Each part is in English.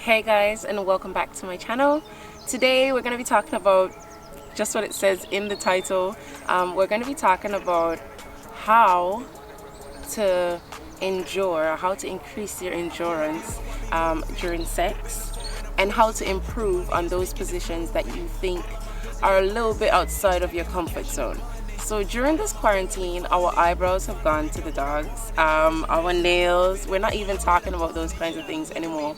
Hey guys, and welcome back to my channel. Today we're going to be talking about just what it says in the title. We're going to be talking about how to endure, how to increase your endurance during sex, and how to improve on those positions that you think are a little bit outside of your comfort zone. So during this quarantine, our eyebrows have gone to the dogs, our nails, we're not even talking about those kinds of things anymore.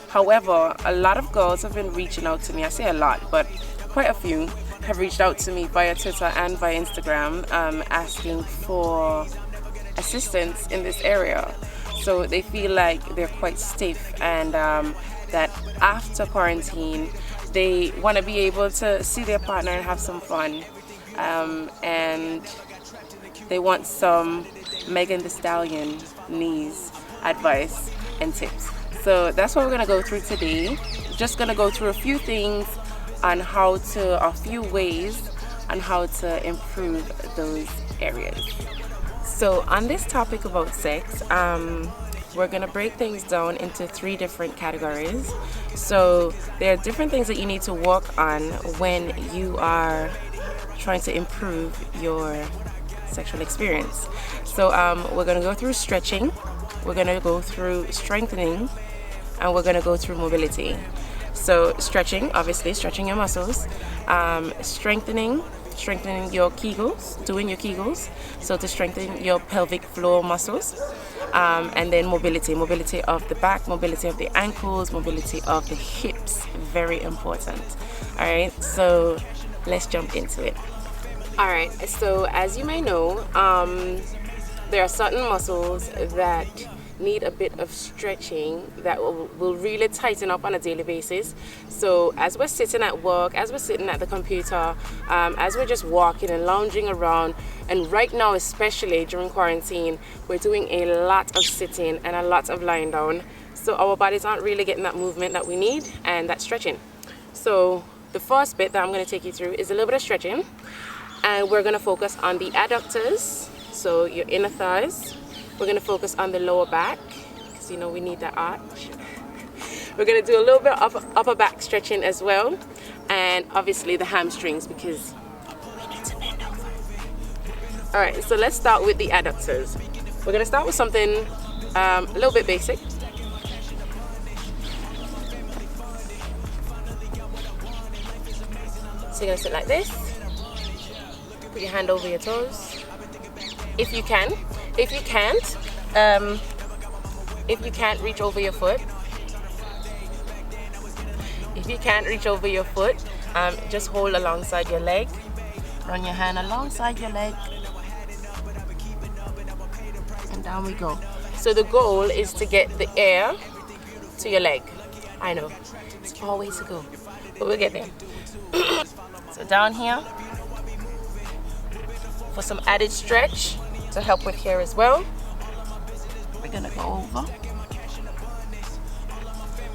However, a lot of girls have been reaching out to me. I say a lot, but quite a few have reached out to me via Twitter and via Instagram, asking for assistance in this area. So they feel like they're quite stiff, and that after quarantine they want to be able to see their partner and have some fun, and they want some Meg Thee Stallion knees advice and tips. So that's what we're going to go through today. Just going to go through a few things on a few ways on how to improve those areas. So on this topic about sex, we're going to break things down into 3 different categories. So there are different things that you need to work on when you are trying to improve your sexual experience. So we're going to go through stretching, we're going to go through strengthening, and we're going to go through mobility. So stretching, obviously stretching your muscles, strengthening your kegels, doing your kegels, so to strengthen your pelvic floor muscles, and then mobility of the back, mobility of the ankles, mobility of the hips, very important. All right, so let's jump into it. All right, so as you may know, there are certain muscles that need a bit of stretching that will really tighten up on a daily basis. So as we're sitting at work, as we're sitting at the computer, as we're just walking and lounging around, and right now especially during quarantine, we're doing a lot of sitting and a lot of lying down, so our bodies aren't really getting that movement that we need and that stretching. So the first bit that I'm going to take you through is a little bit of stretching, and we're going to focus on the adductors, so your inner thighs. We're going to focus on the lower back, because you know we need that arch. We're going to do a little bit of upper back stretching as well, and obviously the hamstrings, because we need to bend over. Alright, so let's start with the adductors. We're going to start with something a little bit basic. So you're going to sit like this, put your hand over your toes, if you can. If you can't reach over your foot, just hold alongside your leg. Run your hand alongside your leg, and down we go. So the goal is to get the air to your leg. I know, it's a far way to go, but we'll get there. So down here for some added stretch to help with here as well. We're gonna go over.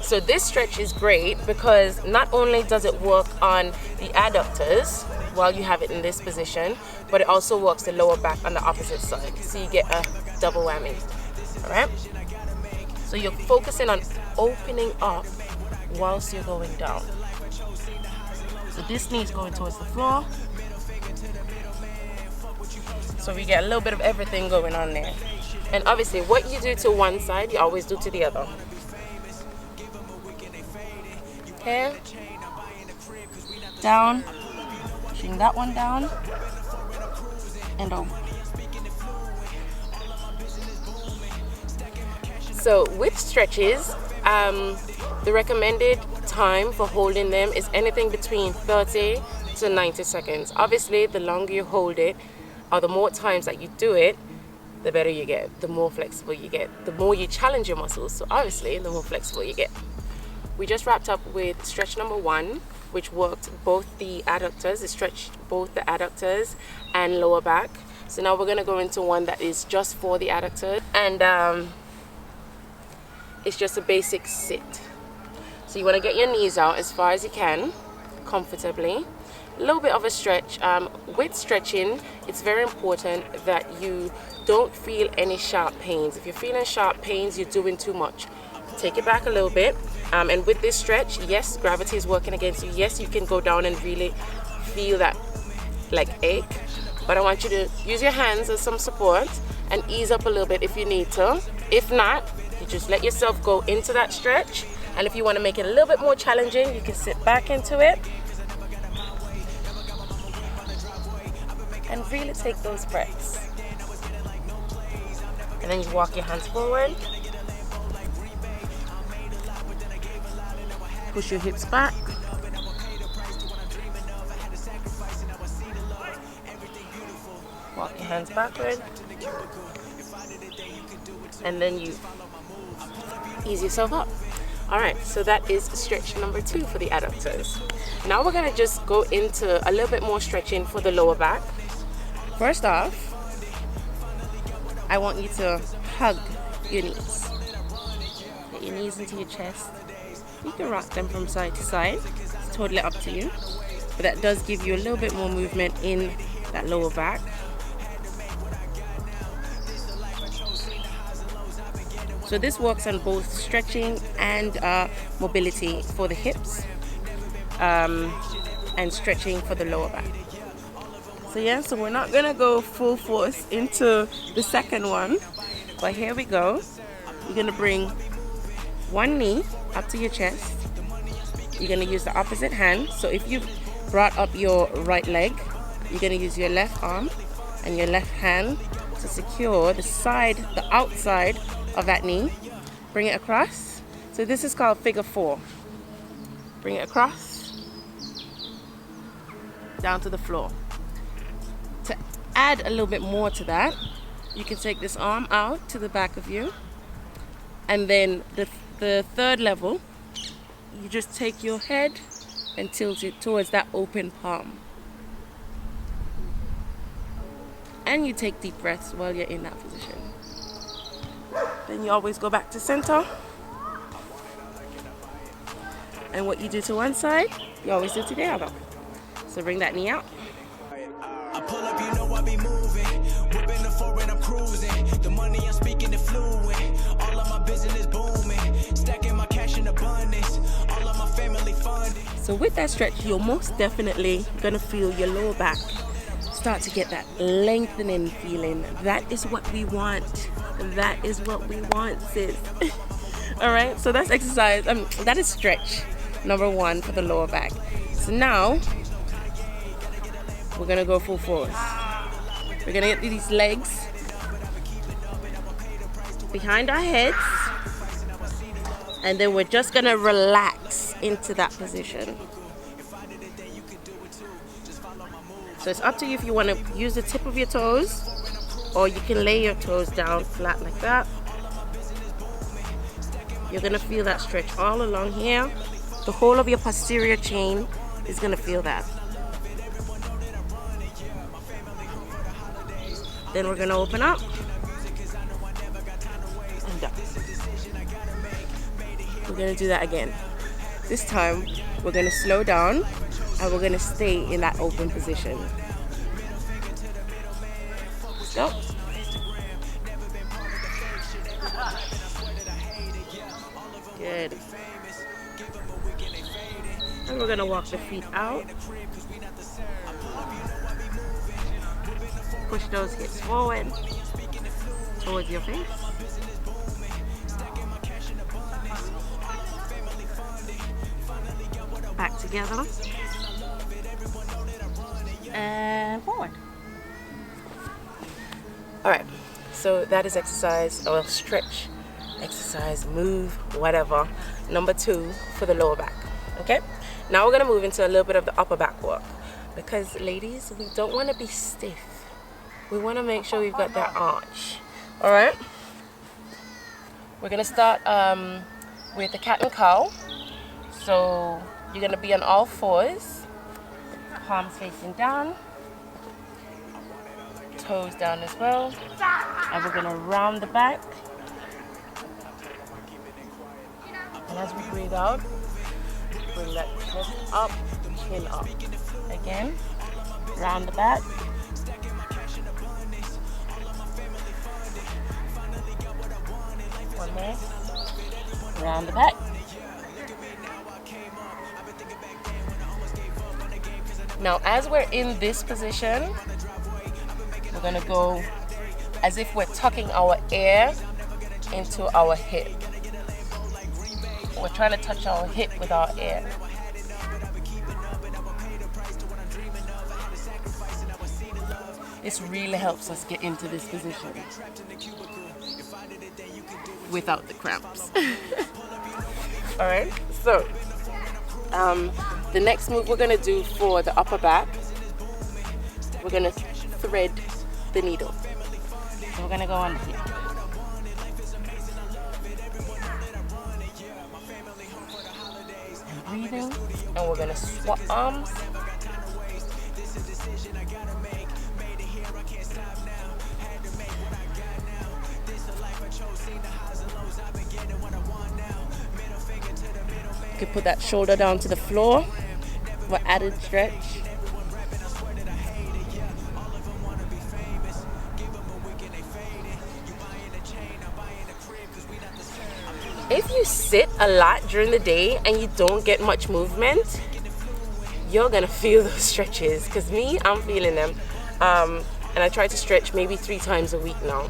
So this stretch is great because not only does it work on the adductors while you have it in this position, but it also works the lower back on the opposite side, so you get a double whammy. All right, so you're focusing on opening up whilst you're going down. So this knee is going towards the floor, so we get a little bit of everything going on there. And obviously what you do to one side, you always do to the other. Okay, down, pushing that one down, and over. So with stretches, the recommended time for holding them is anything between 30 to 90 seconds. Obviously the longer you hold it, or the more times that you do it, the better you get, the more flexible you get, the more you challenge your muscles, so obviously the more flexible you get. We just wrapped up with stretch number 1, which worked both the adductors. It stretched both the adductors and lower back. So now we're going to go into one that is just for the adductors, and it's just a basic sit. So you want to get your knees out as far as you can, comfortably. A little bit of a stretch. With stretching, it's very important that you don't feel any sharp pains. If you're feeling sharp pains, you're doing too much. take it back a little bit. And with this stretch, yes, gravity is working against you. Yes, you can go down and really feel that like ache, but I want you to use your hands as some support and ease up a little bit if you need to. If not, you just let yourself go into that stretch. And if you want to make it a little bit more challenging, you can sit back into it and really take those breaths. And then you walk your hands forward. Push your hips back. Walk your hands backward. And then you ease yourself up. Alright, so that is stretch number 2 for the adductors. Now we're going to just go into a little bit more stretching for the lower back. First off, I want you to hug your knees. Get your knees into your chest. You can rock them from side to side. It's totally up to you. But that does give you a little bit more movement in that lower back. So this works on both stretching and mobility for the hips, and stretching for the lower back. So yeah, so we're not gonna go full force into the second one, but here we go. You're gonna bring one knee up to your chest. You're gonna use the opposite hand. So if you've brought up your right leg, you're gonna use your left arm and your left hand to secure the side, the outside of that knee. Bring it across. So this is called figure 4. Bring it across, down to the floor. To add a little bit more to that, you can take this arm out to the back of you, and then the third level, you just take your head and tilt it towards that open palm. And you take deep breaths while you're in that position. Then you always go back to center. And what you do to one side, you always do to the other. So bring that knee out. I pull up, you know I be moving. Whipping the foreign, I'm cruising. The money I'm speaking is fluent. All of my business booming. Stacking my cash in abundance. All of my family funded. So with that stretch, you're most definitely gonna feel your lower back start to get that lengthening feeling. That is what we want. That is what we want, sis. All right, so that's exercise. That is stretch number 1 for the lower back. So now we're gonna go full force. We're gonna get these legs behind our heads, and then we're just gonna relax into that position. So it's up to you if you want to use the tip of your toes, or you can lay your toes down flat like that. You're gonna feel that stretch all along here. The whole of your posterior chain is gonna feel that. Then we're gonna open up and down. We're gonna do that again. This time we're gonna slow down and we're gonna stay in that open position. Go. Good. And we're gonna walk the feet out. Push those hips forward towards your face. Back together. And forward. Alright, so that is exercise, or stretch, exercise, move, whatever, number 2 for the lower back. Okay, now we're going to move into a little bit of the upper back work, because ladies, we don't want to be stiff. We want to make sure we've got that arch. Alright, we're going to start with the cat and cow. So you're going to be on all fours, palms facing down, toes down as well, and we're going to round the back. And as we breathe out, bring that chest up, chin up. Again, round the back. One more. around the back. Now, as we're in this position, we're gonna go as if we're tucking our ear into our hip. We're trying to touch our hip with our ear. This really helps us get into this position without the cramps. All right, so the next move we're gonna do for the upper back, we're gonna thread the needle. So we're gonna go on here. And breathing, and we're gonna swap arms. You can put that shoulder down to the floor for added stretch. If you sit a lot during the day and you don't get much movement, you're gonna feel those stretches. Because me, I'm feeling them. And I try to stretch maybe 3 times a week now.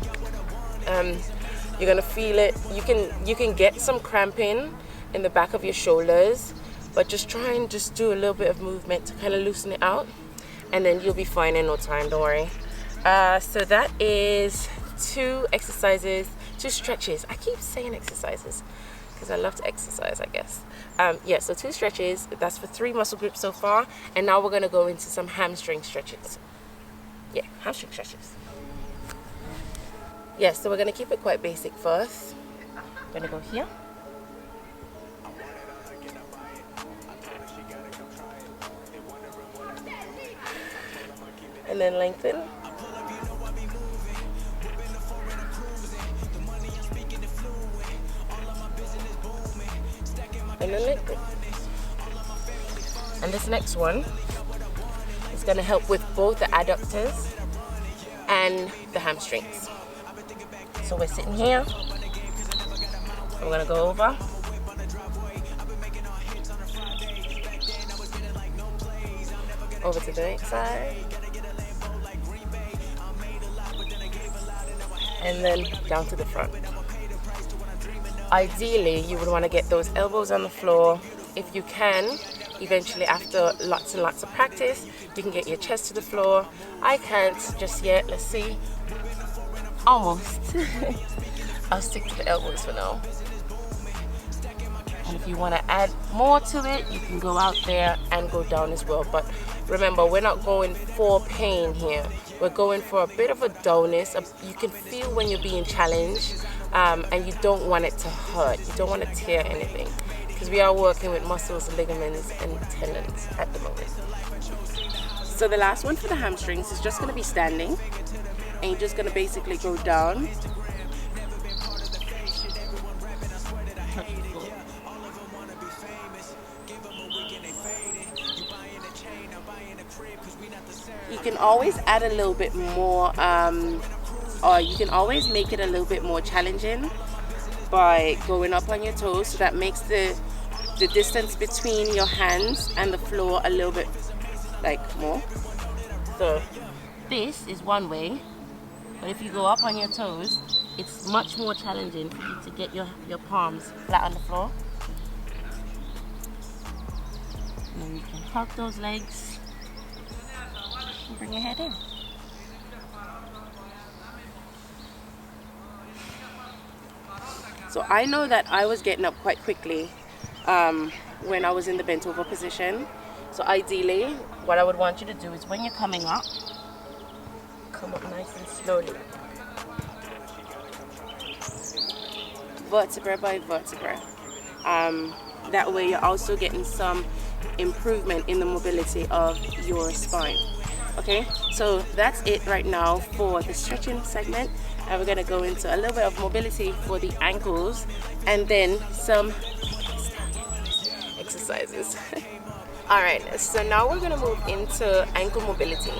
You're gonna feel it. You can get some cramping in the back of your shoulders, but just try and just do a little bit of movement to kind of loosen it out, and then you'll be fine in no time, don't worry. So that is 2 exercises, 2 stretches. I keep saying exercises because I love to exercise, I guess. Yeah, so 2 stretches, that's for 3 muscle groups so far, and now we're gonna go into some hamstring stretches. Yeah, hamstring stretches. Yeah, so we're gonna keep it quite basic first. I'm gonna go here. And then lengthen. And then lengthen. And this next one is going to help with both the adductors and the hamstrings. So we're sitting here. I'm going to go over. Over to the next side. And then down to the front. Ideally, you would want to get those elbows on the floor. If you can, eventually after lots and lots of practice, you can get your chest to the floor. I can't just yet. Let's see. Almost. I'll stick to the elbows for now. And if you want to add more to it, you can go out there and go down as well. But remember, we're not going for pain here. We're going for a bit of a dullness. You can feel when you're being challenged, and you don't want it to hurt. You don't want to tear anything, because we are working with muscles, ligaments, and tendons at the moment. So the last one for the hamstrings is just going to be standing, and you're just going to basically go down. You can always add a little bit more, or you can always make it a little bit more challenging by going up on your toes, so that makes the distance between your hands and the floor a little bit more. So this is one way, but if you go up on your toes, it's much more challenging for you to get your palms flat on the floor. And then you can hug those legs and bring your head in. So I know that I was getting up quite quickly when I was in the bent over position. So ideally, what I would want you to do is when you're coming up, come up nice and slowly. Vertebra by vertebra. That way you're also getting some improvement in the mobility of your spine. Okay, so that's it right now for the stretching segment, and we're going to go into a little bit of mobility for the ankles and then some exercises. Alright, so now we're going to move into ankle mobility.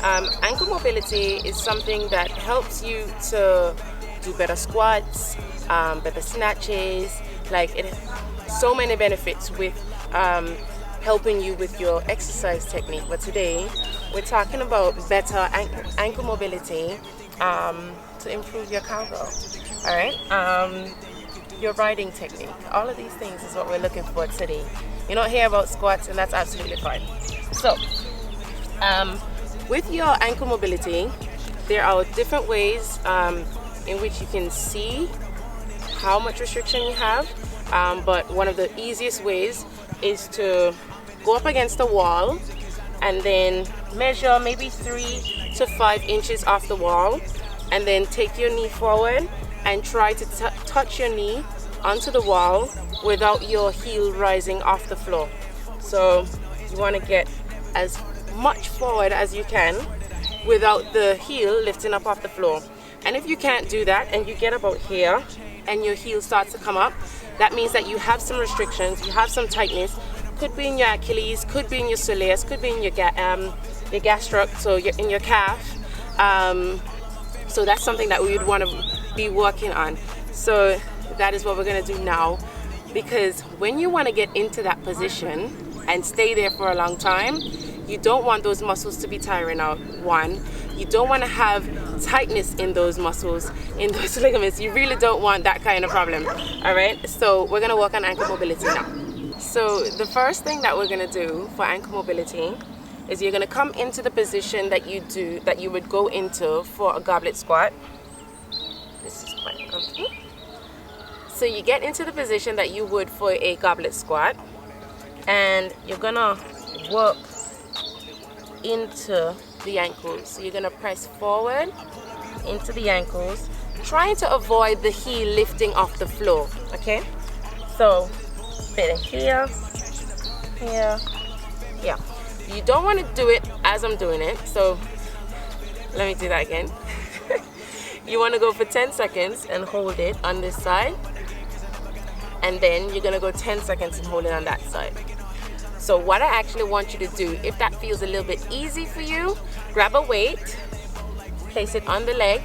Ankle mobility is something that helps you to do better squats, better snatches, Like, it has so many benefits with helping you with your exercise technique. But today we're talking about better ankle mobility to improve your cowgirl. All right, your riding technique. All of these things is what we're looking for today. You're not here about squats, and that's absolutely fine. So with your ankle mobility, there are different ways in which you can see how much restriction you have, but one of the easiest ways is to go up against the wall and then measure maybe 3 to 5 inches off the wall, and then take your knee forward and try to touch your knee onto the wall without your heel rising off the floor. So you want to get as much forward as you can without the heel lifting up off the floor. And if you can't do that and you get about here and your heel starts to come up, that means that you have some restrictions, you have some tightness. Could be in your Achilles, could be in your soleus, could be in your gastroc, so in your calf. So that's something that we would want to be working on. So that is what we're going to do now, because when you want to get into that position and stay there for a long time, you don't want those muscles to be tiring out. One, you don't want to have tightness in those muscles, in those ligaments. You really don't want that kind of problem. All right, so we're going to work on ankle mobility now. So the first thing that we're going to do for ankle mobility is you're going to come into the position that you would go into for a goblet squat. This is quite comfortable. So you get into the position that you would for a goblet squat, and you're going to work into the ankles. So you're going to press forward into the ankles, trying to avoid the heel lifting off the floor. Okay, so bit of here, yeah. You don't want to do it as I'm doing it, so let me do that again. You want to go for 10 seconds and hold it on this side, and then you're going to go 10 seconds and hold it on that side. So what I actually want you to do, if that feels a little bit easy for you, grab a weight, place it on the leg,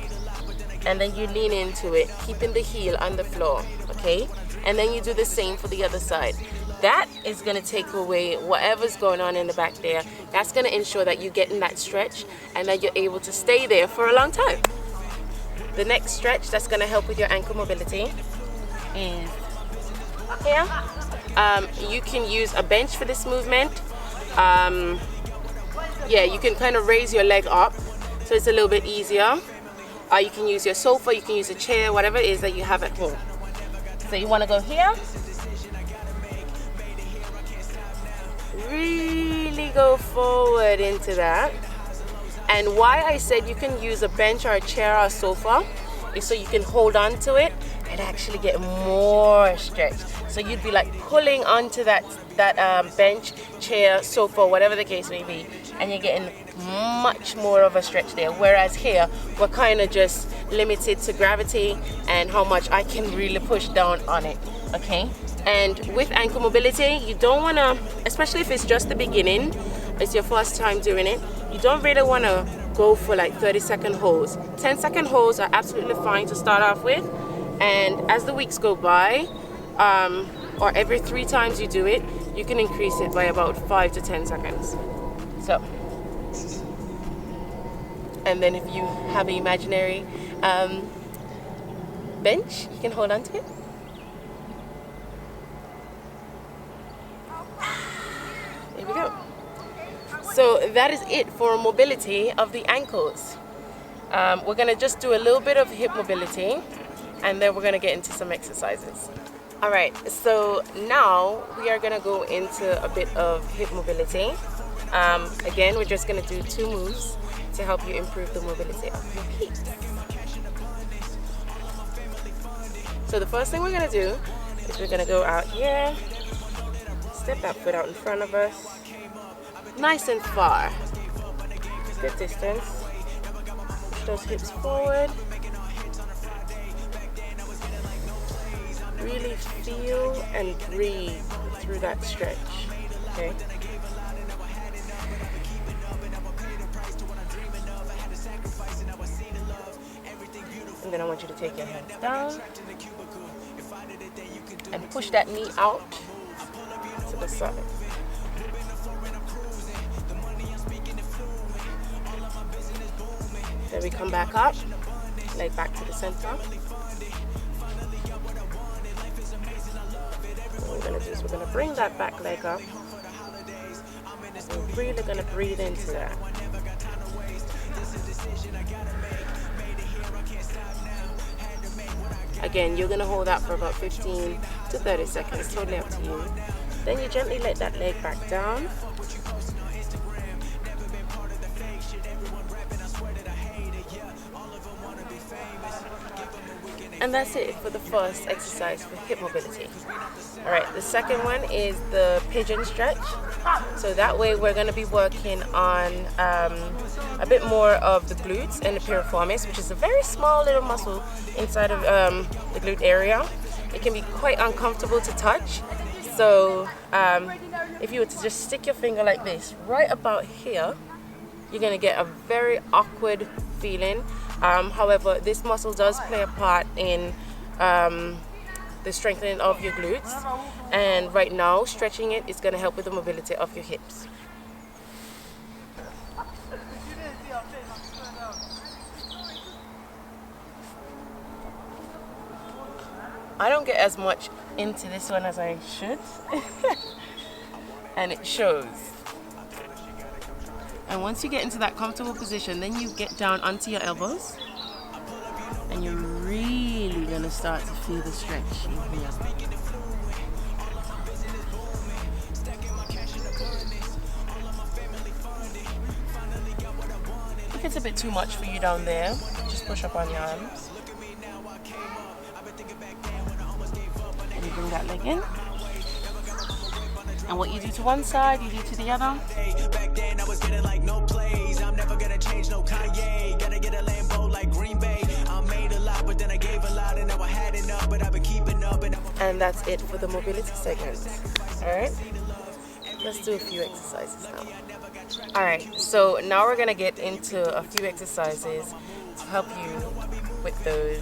and then you lean into it, keeping the heel on the floor, okay? And then you do the same for the other side. That is going to take away whatever's going on in the back there. That's going to ensure that you're getting that stretch and that you're able to stay there for a long time. The next stretch that's going to help with your ankle mobility is here. You can use a bench for this movement. Yeah, you can kind of raise your leg up so it's a little bit easier. You can use your sofa, you can use a chair, whatever it is that you have at home. So you want to go here. Really go forward into that. And why I said you can use a bench or a chair or a sofa is so you can hold on to it and actually get more stretch. So you'd be like pulling onto that bench, chair, sofa, whatever the case may be, and you're getting much more of a stretch there. Whereas here, we're kind of just limited to gravity and how much I can really push down on it, okay? And with ankle mobility, you don't want to, especially if it's just the beginning, it's your first time doing it, you don't really want to go for like 30-second holds. 10-second holds are absolutely fine to start off with, and as the weeks go by, or every 3 times you do it, you can increase it by about 5 to 10 seconds. So, and then if you have an imaginary bench, you can hold on to it. There we go. So that is it for mobility of the ankles. We're going to just do a little bit of hip mobility, and then we're going to get into some exercises. All right, so now we are going to go into a bit of hip mobility. Again, we're just going to do 2 moves to help you improve the mobility of your hips. So the first thing we're going to do is we're going to go out here, step that foot out in front of us, nice and far, good distance, push those hips forward, really feel and breathe through that stretch, okay? And then I want you to take your hands down and push that knee out to the side. Then we come back up, leg back to the center. What we're going to do is we're going to bring that back leg up. We're really going to breathe into that. Again, you're going to hold that for about 15 to 30 seconds, totally up to you. Then you gently let that leg back down. And that's it for the first exercise for hip mobility. All right, the second one is the pigeon stretch. So that way we're going to be working on a bit more of the glutes and the piriformis, which is a very small little muscle inside of the glute area. It can be quite uncomfortable to touch. So if you were to just stick your finger like this, right about here, you're going to get a very awkward feeling. However, this muscle does play a part in the strengthening of your glutes, and right now stretching it is going to help with the mobility of your hips. I don't get as much into this one as I should and it shows. And once you get into that comfortable position, then you get down onto your elbows and you're really gonna start to feel the stretch in here. If it's a bit too much for you down there, just push up on your arms. And you bring that leg in. And what you do to one side, you do to the other. Back then I was getting like no plays. I'm never gonna change no Kanye. Gotta get a Lambo like Green Bay. I made a lot, but then I gave a lot, and now I had enough, but I've been keeping up. And that's it for the mobility segment. Alright? Let's do a few exercises now. Alright, so now we're gonna get into a few exercises to help you with those.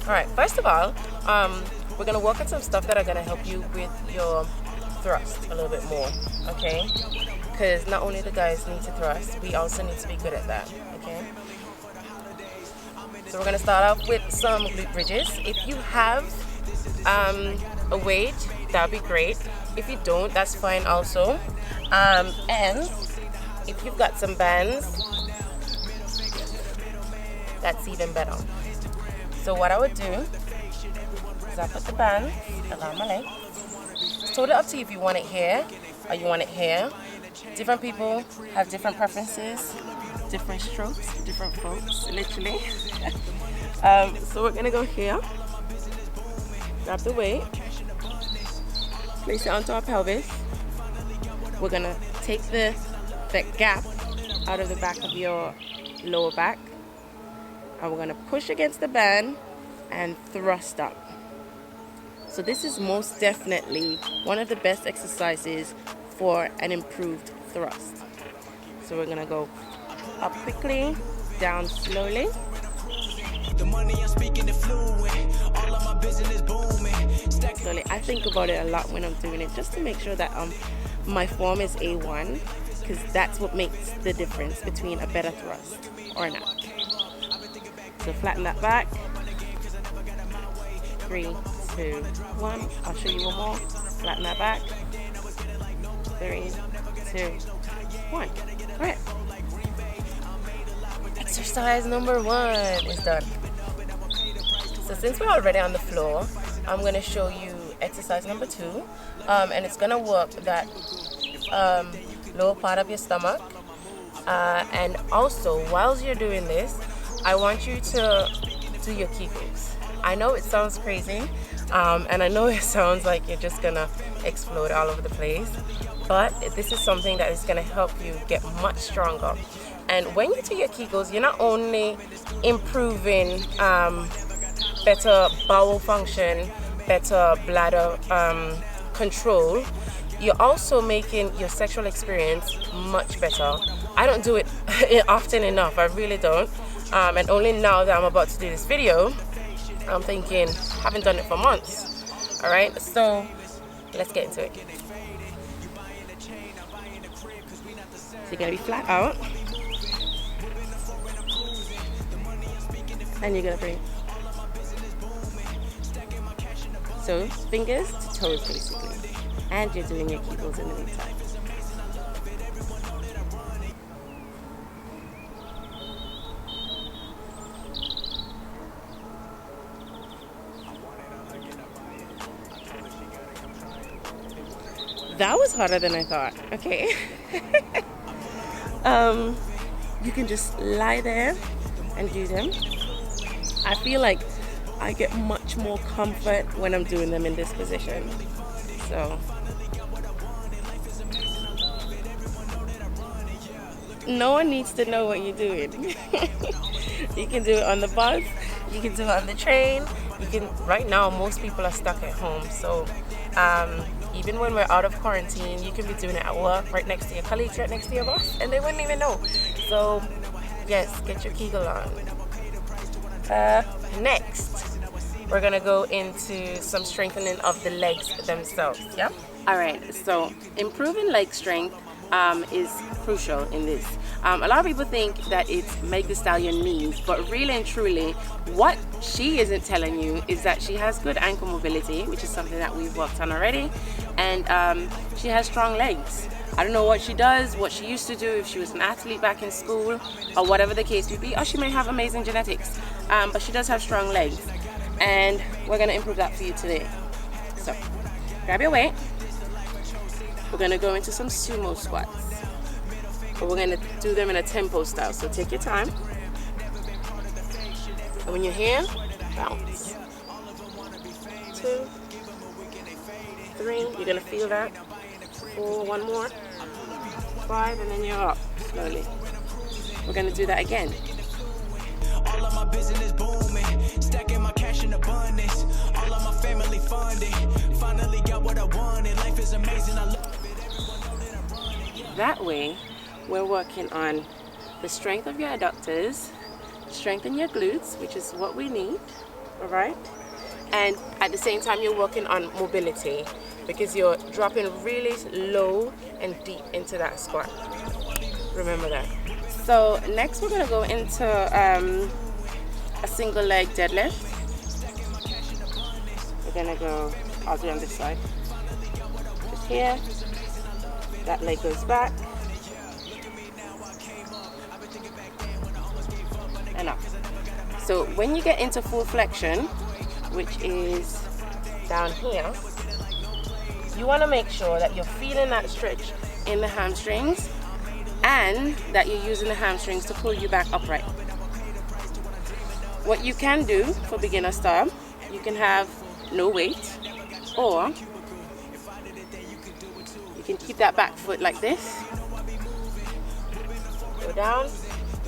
Alright, first of all, we're going to work on some stuff that are going to help you with your thrust a little bit more, okay? Because not only the guys need to thrust, we also need to be good at that, okay? So we're going to start off with some glute bridges. If you have a weight, that would be great. If you don't, that's fine also. And if you've got some bands, that's even better. So what I would do, I put the band around my leg. It's totally up to you if you want it here or you want it here. Different people have different preferences, different strokes, different folks, literally. So we're gonna go here, grab the weight, place it onto our pelvis. We're gonna take that gap out of the back of your lower back, and we're gonna push against the band and thrust up. So this is most definitely one of the best exercises for an improved thrust. So we're gonna go up quickly, down slowly. The money I'm speaking fluent, all of my business booming. Slowly. I think about it a lot when I'm doing it, just to make sure that my form is A1, because that's what makes the difference between a better thrust or not. So flatten that back. 3, 2, 1. I'll show you one more. Flatten that back. 3, 2, 1. Alright. Exercise number 1 is done. So since we're already on the floor, I'm going to show you exercise number 2. And it's going to work that lower part of your stomach. And also, while you're doing this, I want you to do your Kegels. I know it sounds crazy, and I know it sounds like you're just gonna explode all over the place, but this is something that is gonna help you get much stronger. And when you do your Kegels, you're not only improving better bowel function, better bladder control, you're also making your sexual experience much better. I don't do it often enough, I really don't, and only now that I'm about to do this video I'm thinking, haven't done it for months. All right, so let's get into it. So you're gonna be flat out, and you're gonna bring, so fingers to toes basically, and you're doing your kegels in the meantime. That was harder than I thought. Okay. You can just lie there and do them. I feel like I get much more comfort when I'm doing them in this position. So no one needs to know what you're doing. You can do it on the bus, you can do it on the train, you can, right now most people are stuck at home, so even when we're out of quarantine, you can be doing it at work, right next to your colleagues, right next to your boss, and they wouldn't even know. So yes, get your Kegel on. Next, we're gonna go into some strengthening of the legs themselves. Yeah. All right. So improving leg strength is crucial in this. A lot of people think that it's Meg Thee Stallion knees, but really and truly, what she isn't telling you is that she has good ankle mobility, which is something that we've worked on already, and she has strong legs. I don't know what she does, what she used to do, if she was an athlete back in school, or whatever the case may be, or she may have amazing genetics, but she does have strong legs, and we're gonna improve that for you today. So, grab your weight. We're gonna go into some sumo squats. But we're gonna do them in a tempo style, so take your time. And when you're here, bounce. 2, 3, you're gonna feel that. 4, one more. 5, and then you're up slowly. We're gonna do that again. All of my business booming, stacking my cash in abundance. All of my family funded. Finally got what I wanted. Life is amazing. I love it. That way, we're working on the strength of your adductors, strengthen your glutes, which is what we need, all right? And at the same time, you're working on mobility because you're dropping really low and deep into that squat. Remember that. So next, we're gonna go into a single leg deadlift. We're gonna go, I'll do on this side. Just here, that leg goes back. And up. So when you get into full flexion, which is down here, you want to make sure that you're feeling that stretch in the hamstrings and that you're using the hamstrings to pull you back upright. What you can do for beginner style, you can have no weight, or you can keep that back foot like this, go down.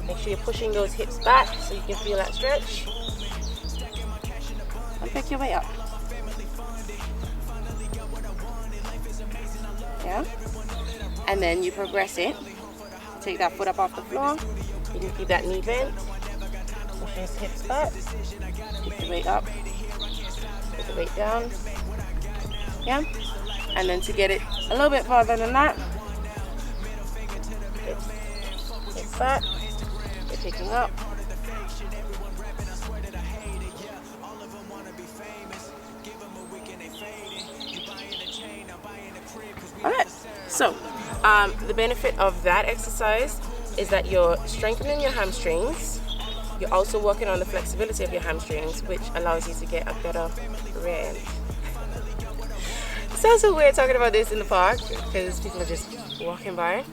Make sure you're pushing those hips back so you can feel that stretch. And pick your way up. Yeah? And then you progress it. Take that foot up off the floor. You can keep that knee bent. Push those hips back. Keep the weight up. Put the weight down. Yeah? And then to get it a little bit farther than that, hips back. You're picking up. Alright, so the benefit of that exercise is that you're strengthening your hamstrings. You're also working on the flexibility of your hamstrings, which allows you to get a better rear end. It sounds so weird talking about this in the park because people are just walking by.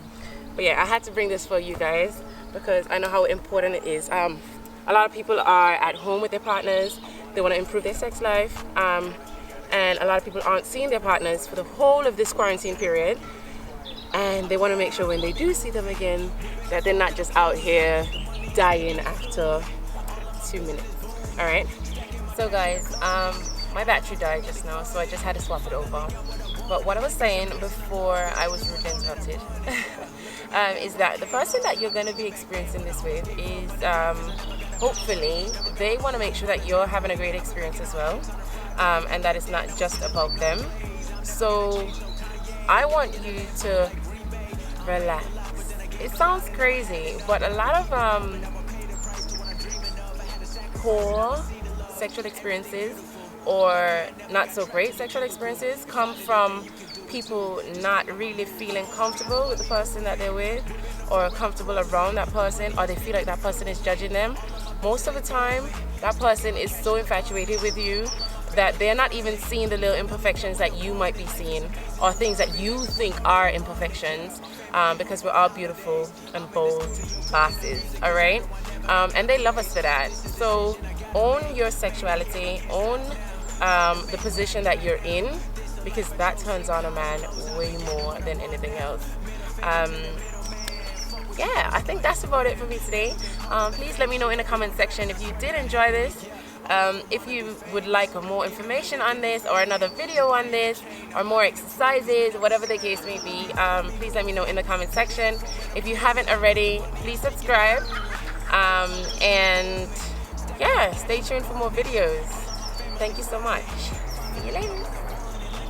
But yeah, I had to bring this for you guys because I know how important it is. A lot of people are at home with their partners. They want to improve their sex life. And a lot of people aren't seeing their partners for the whole of this quarantine period. And they want to make sure when they do see them again, that they're not just out here dying after 2 minutes. All right. So guys, my battery died just now, so I just had to swap it over. But what I was saying before I was rudely interrupted is that the person that you're going to be experiencing this with is hopefully they want to make sure that you're having a great experience as well, and that it's not just about them. So I want you to relax. It sounds crazy, but a lot of poor sexual experiences or not so great sexual experiences come from people not really feeling comfortable with the person that they're with, or comfortable around that person, or they feel like that person is judging them. Most of the time, that person is so infatuated with you that they're not even seeing the little imperfections that you might be seeing, or things that you think are imperfections, because we're all beautiful and bold bosses, all right? And they love us for that. So own your sexuality, own the position that you're in, because that turns on a man way more than anything else. Yeah, I think that's about it for me today. Please let me know in the comment section if you did enjoy this. If you would like more information on this, or another video on this, or more exercises, whatever the case may be, please let me know in the comment section. If you haven't already, please subscribe, and yeah, stay tuned for more videos. Thank you so much. See you later.